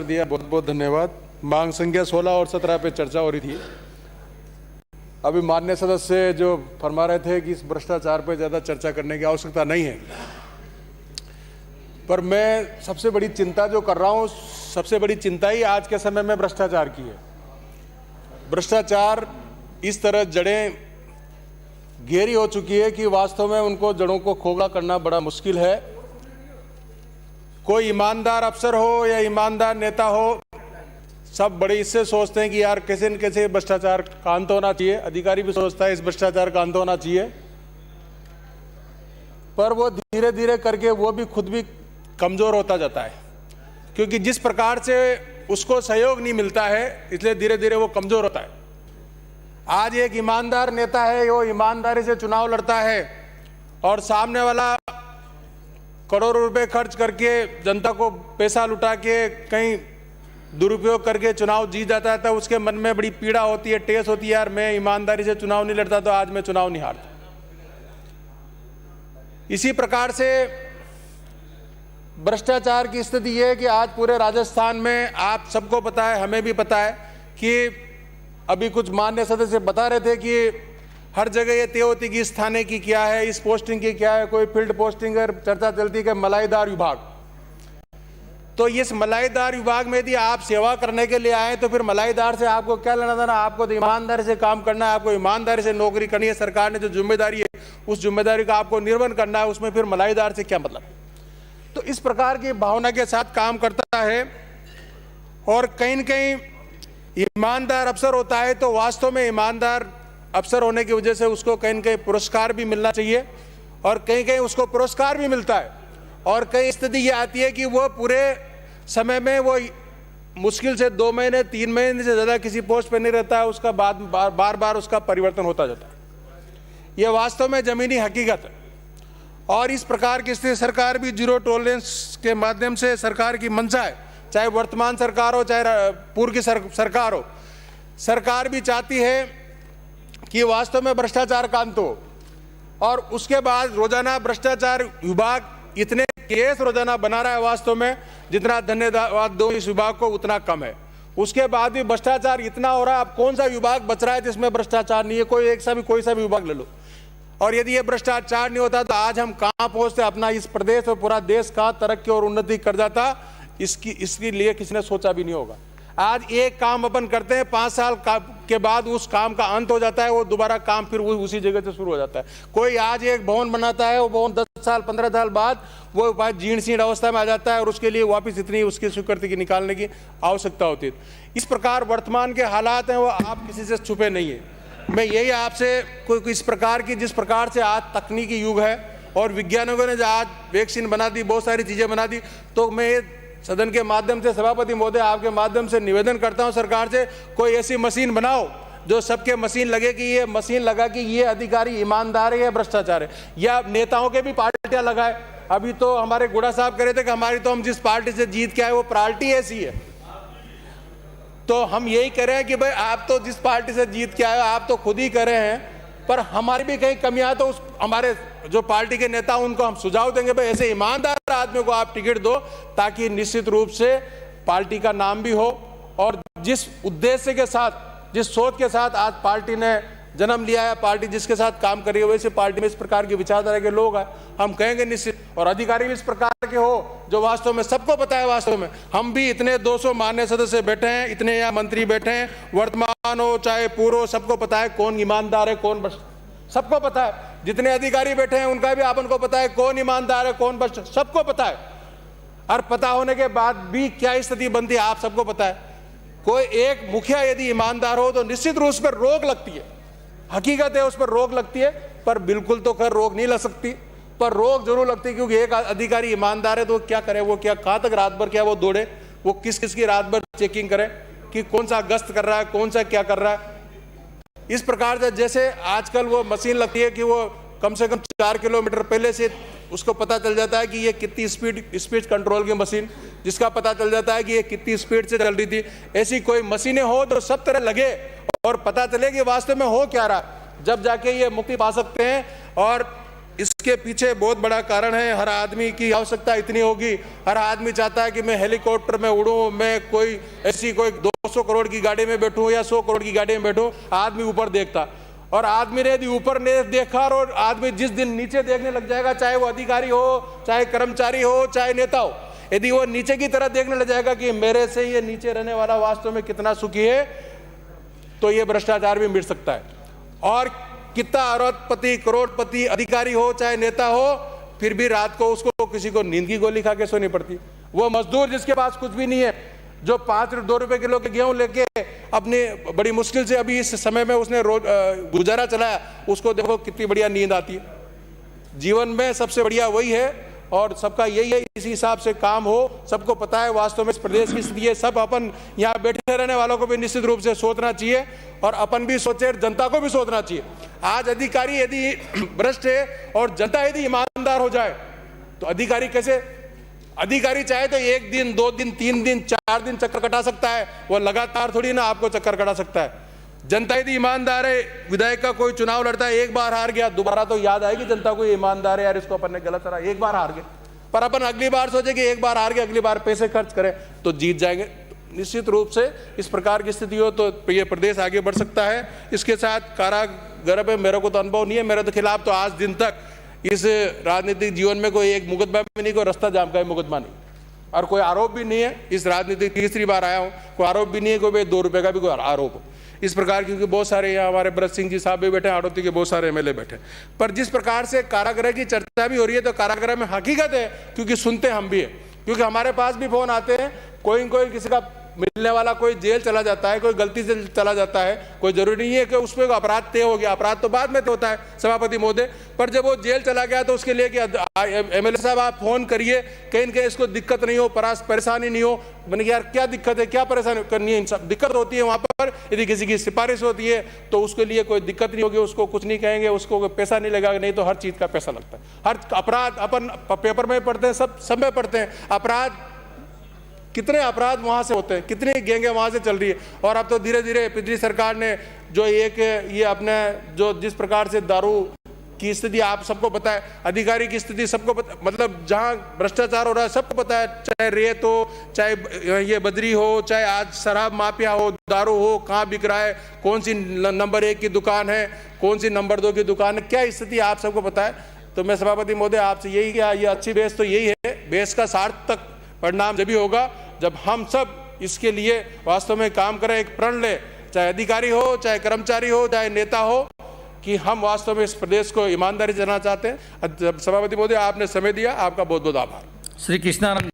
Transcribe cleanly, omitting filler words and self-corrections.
दिया, बहुत बहुत धन्यवाद। मांग संख्या 16 और 17 पे चर्चा हो रही थी। अभी माननीय सदस्य जो फरमा रहे थे कि इस भ्रष्टाचार पर ज़्यादा चर्चा करने की आवश्यकता नहीं है, पर मैं सबसे बड़ी चिंता जो कर रहा हूँ, सबसे बड़ी चिंता ही आज के समय में भ्रष्टाचार की है। भ्रष्टाचार इस तरह जड़ें गहरी हो चुकी है कि वास्तव में उनको जड़ों को खोखला करना बड़ा मुश्किल है। कोई ईमानदार अफसर हो या ईमानदार नेता हो, सब बड़े इससे सोचते हैं कि यार कैसे न कैसे भ्रष्टाचार का अंत होना चाहिए। अधिकारी भी सोचता है इस भ्रष्टाचार का अंत होना चाहिए, पर वो धीरे धीरे करके वो भी खुद भी कमजोर होता जाता है, क्योंकि जिस प्रकार से उसको सहयोग नहीं मिलता है, इसलिए धीरे धीरे वो कमजोर होता है। आज एक ईमानदार नेता है, वो ईमानदारी से चुनाव लड़ता है और सामने वाला करोड़ों रुपए खर्च करके जनता को पैसा लुटा के कहीं दुरुपयोग करके चुनाव जीत जाता है, तो उसके मन में बड़ी पीड़ा होती है, टेस होती है, यार मैं ईमानदारी से चुनाव नहीं लड़ता तो आज मैं चुनाव नहीं हारता। इसी प्रकार से भ्रष्टाचार की स्थिति ये है कि आज पूरे राजस्थान में आप सबको पता है, हमें भी पता है कि अभी कुछ माननीय सदस्य बता रहे थे कि हर जगह ये तय होती कि इस थाने की क्या है, इस पोस्टिंग की क्या है, कोई फील्ड पोस्टिंग है, चर्चा चलती है मलाईदार विभाग। तो इस मलाईदार विभाग में यदि आप सेवा करने के लिए आए तो फिर मलाईदार से आपको क्या लेना देना? आपको तो ईमानदारी से काम करना है, आपको ईमानदारी से नौकरी करनी है। सरकार ने जो जिम्मेदारी है उस जिम्मेदारी का आपको निर्वहन करना है, उसमें फिर मलाईदार से क्या मतलब? तो इस प्रकार की भावना के साथ काम करता है और कहीं न कहीं ईमानदार अफसर होता है तो वास्तव में ईमानदार अफसर होने की वजह से उसको कहीं न कहीं पुरस्कार भी मिलना चाहिए और कहीं कहीं उसको पुरस्कार भी मिलता है। और कई स्थिति ये आती है कि वो पूरे समय में वो मुश्किल से 2 महीने 3 महीने से ज़्यादा किसी पोस्ट पर नहीं रहता है, उसका बाद बार बार उसका परिवर्तन होता जाता है। ये वास्तव में ज़मीनी हकीकत है और इस प्रकार की स्थिति सरकार भी जीरो टॉलरेंस के माध्यम से सरकार की मंशा है, चाहे वर्तमान सरकार हो चाहे पूर्व की सरकार हो। सरकार भी चाहती है कि वास्तव में भ्रष्टाचार का अंत हो और उसके बाद रोजाना भ्रष्टाचार विभाग इतने केस रोजाना बना रहा है, वास्तव में जितना धन्यवाद दो इस विभाग को उतना कम है। उसके बाद भी भ्रष्टाचार इतना हो रहा है, अब कौन सा विभाग बच रहा है जिसमें भ्रष्टाचार नहीं है? कोई सा भी विभाग ले लो। और यदि ये भ्रष्टाचार नहीं होता तो आज हम कहाँ पहुंचते, अपना इस प्रदेश और पूरा देश कहाँ तरक्की और उन्नति कर जाता, इसके लिए किसी ने सोचा भी नहीं होगा। आज एक काम अपन करते हैं, 5 साल के बाद उस काम का अंत हो जाता है, वो दोबारा काम फिर उसी जगह से शुरू हो जाता है। कोई आज एक भवन बनाता है, वो भवन 10 साल 15 साल बाद वो जीर्ण शीर्ण अवस्था में आ जाता है और उसके लिए वापस इतनी उसकी स्वीकृति की निकालने की आवश्यकता होती है। इस प्रकार वर्तमान के हालात हैं, वो आप किसी से छुपे नहीं है। मैं यही आपसे कोई इस प्रकार की, जिस प्रकार से आज तकनीकी युग है और विज्ञानियों ने आज वैक्सीन बना दी, बहुत सारी चीज़ें बना दी, तो मैं सदन के माध्यम से सभापति महोदय आपके माध्यम से निवेदन करता हूं सरकार से, कोई ऐसी मशीन बनाओ जो सबके मशीन लगे कि ये मशीन लगा कि ये अधिकारी ईमानदार है या भ्रष्टाचार है, या नेताओं के भी पार्टियां लगाए। अभी तो हमारे गुड़ा साहब कह रहे थे कि हमारी तो हम जिस पार्टी से जीत के आए वो पार्टी ऐसी है। तो हम यही कह रहे हैं कि भाई आप तो जिस पार्टी से जीत के आए आप तो खुद ही कह रहे हैं, पर हमारी भी कहीं कमियां तो उस हमारे जो पार्टी के नेता उनको हम सुझाव देंगे, भाई ऐसे ईमानदार आदमी को आप टिकट दो ताकि निश्चित रूप से पार्टी का नाम भी हो और जिस उद्देश्य के साथ, जिस सोच के साथ आज पार्टी ने जन्म लिया है, पार्टी जिसके साथ काम कर रही है, वैसे पार्टी में इस प्रकार की विचारधारा के लोग हैं, हम कहेंगे निश्चित, और अधिकारी भी इस प्रकार के हो जो वास्तव में सबको पता है। वास्तव में हम भी इतने 200 मान्य सदस्य बैठे हैं, इतने यहाँ मंत्री बैठे हैं, वर्तमान हो चाहे पूर्व, सबको पता है कौन ईमानदार है कौन सबको पता है। जितने अधिकारी बैठे हैं उनका भी अपन को पता है कौन ईमानदार है कौन सबको पता है। और पता होने के बाद भी क्या स्थिति बनती है आप सबको पता है। कोई एक मुखिया यदि ईमानदार हो तो निश्चित रूप से रोक लगती है, हकीकत है उस पर रोक लगती है, पर बिल्कुल तो खैर रोक नहीं लग सकती, पर रोक जरूर लगती है, क्योंकि एक अधिकारी ईमानदार है तो क्या करे, वो क्या कहाँ तक रात भर क्या वो दौड़े, वो किस किस की रात भर चेकिंग करे कि कौन सा गश्त कर रहा है, कौन सा क्या कर रहा है। इस प्रकार से जैसे आजकल वो मशीन लगती है कि वो कम से कम 4 किलोमीटर पहले से उसको पता चल जाता है कि ये कितनी स्पीड कंट्रोल की मशीन, जिसका पता चल जाता है कि ये कितनी स्पीड से चल रही थी। ऐसी कोई मशीनें हो तो सब तरह लगे और पता चले कि वास्तव में हो क्या रहा, जब जाके ये मुक्ति पा सकते हैं और इसके पीछे बहुत बड़ा कारण है, हर आदमी की आवश्यकता इतनी होगी, हर आदमी चाहता है कि मैं हेलीकॉप्टर में उड़ूं, मैं कोई ऐसी कोई 200 करोड़ की गाड़ी में बैठूं या 100 करोड़ की गाड़ी में बैठूं। आदमी ऊपर देखता, और आदमी ने यदि ऊपर ने देखा और आदमी जिस दिन नीचे देखने लग जाएगा, चाहे वो अधिकारी हो, चाहे कर्मचारी हो, चाहे नेता हो, यदि वो नीचे की तरह देखने लग जाएगा कि मेरे से ये नीचे रहने वाला वास्तव में कितना सुखी है, तो ये भ्रष्टाचार भी मिट सकता है। और कितना अरबपति, करोड़पति अधिकारी हो चाहे नेता हो, फिर भी रात को उसको किसी को नींद की गोली खा के सोनी पड़ती। वो मजदूर जिसके पास कुछ भी नहीं है, जो 2 रुपए किलो के गेहूं लेके अपनी बड़ी मुश्किल से अभी इस समय में उसने रोज गुजारा चलाया, उसको देखो कितनी बढ़िया नींद आती है। जीवन में सबसे बढ़िया वही है, और सबका यही है, इसी हिसाब से काम हो। सबको पता है वास्तव में इस प्रदेश की स्थिति है। सब अपन यहाँ बैठे रहने वालों को भी निश्चित रूप से सोचना चाहिए, और अपन भी सोचे, जनता को भी सोचना चाहिए। आज अधिकारी यदि भ्रष्ट है और जनता यदि ईमानदार हो जाए, तो अधिकारी कैसे, अधिकारी चाहे तो 1 दिन, 2 दिन, 3 दिन, 4 दिन चक्कर कटा सकता है, वो लगातार थोड़ी ना आपको चक्कर कटा सकता है। जनता यदि ईमानदार है, विधायक का कोई चुनाव लड़ता है, एक बार हार गया, दोबारा तो याद आएगी जनता को, ईमानदार है यार, इसको अपन ने गलत करा, एक बार हार गए, पर अपन अगली बार सोचे कि एक बार हार गए, अगली बार पैसे खर्च करें तो जीत जाएंगे। निश्चित रूप से इस प्रकार की स्थिति हो तो ये प्रदेश आगे बढ़ सकता है। इसके साथ कारागृह में मेरे को तो अनुभव नहीं है, मेरे तो खिलाफ तो आज दिन तक इस राजनीतिक जीवन में कोई एक मुकदमा भी नहीं, कोई रास्ता जाम का मुकदमा नहीं, और कोई आरोप भी नहीं है। इस राजनीतिक तीसरी बार आया हूँ, कोई आरोप भी नहीं है, कोई 2 रुपए का भी कोई आरोप हो इस प्रकार। क्योंकि बहुत सारे यहाँ हमारे भरत सिंह जी साहब भी बैठे, आड़ोती के बहुत सारे एमएलए बैठे, पर जिस प्रकार से कारागृह की चर्चा भी हो रही है, तो कारागृह में हकीकत है, क्योंकि सुनते हम भी है, क्योंकि हमारे पास भी फोन आते हैं, कोई किसी का मिलने वाला कोई जेल चला जाता है, कोई गलती से चला जाता है, कोई जरूरी नहीं है कि उस पर अपराध तय हो गया, अपराध तो बाद में तय होता है सभापति महोदय, पर जब वो जेल चला गया तो उसके लिए कि एमएलए साहब आप फोन करिए, कहीं न कहीं इसको दिक्कत नहीं हो, परेशानी नहीं हो। मैंने कहा यार क्या दिक्कत है, क्या परेशानी करनी है, सब दिक्कत होती है वहाँ पर। यदि किसी की सिफारिश होती है तो उसके लिए कोई दिक्कत नहीं होगी, उसको कुछ नहीं कहेंगे, उसको कोई पैसा नहीं लगेगा, नहीं तो हर चीज़ का पैसा लगता है। हर अपराध अपन पेपर में पढ़ते हैं, सब में पढ़ते हैं, अपराध कितने अपराध वहां से होते हैं, कितनी गैंगे वहां से चल रही है। और अब तो धीरे धीरे पिछली सरकार ने जो ये अपने जो जिस प्रकार से दारू की स्थिति आप सबको पता है, अधिकारी की स्थिति सबको पता, मतलब जहां भ्रष्टाचार हो रहा है सबको पता है, चाहे रेत हो, चाहे ये बदरी हो, चाहे आज शराब माफिया हो, दारू हो, कहाँ बिक रहा है, कौन सी नंबर 1 की दुकान है, कौन सी नंबर 2 की दुकान है, क्या स्थिति आप सबको पता है। तो मैं सभापति महोदय आपसे यही क्या, ये अच्छी बहस तो यही है, बहस का सार्थक परिणाम जब भी होगा जब हम सब इसके लिए वास्तव में काम करें, एक प्रण ले, चाहे अधिकारी हो, चाहे कर्मचारी हो, चाहे नेता हो, कि हम वास्तव में इस प्रदेश को ईमानदारी से चलाना चाहते हैं। सभापति महोदय आपने समय दिया, आपका बहुत बहुत आभार। श्री कृष्णानंद।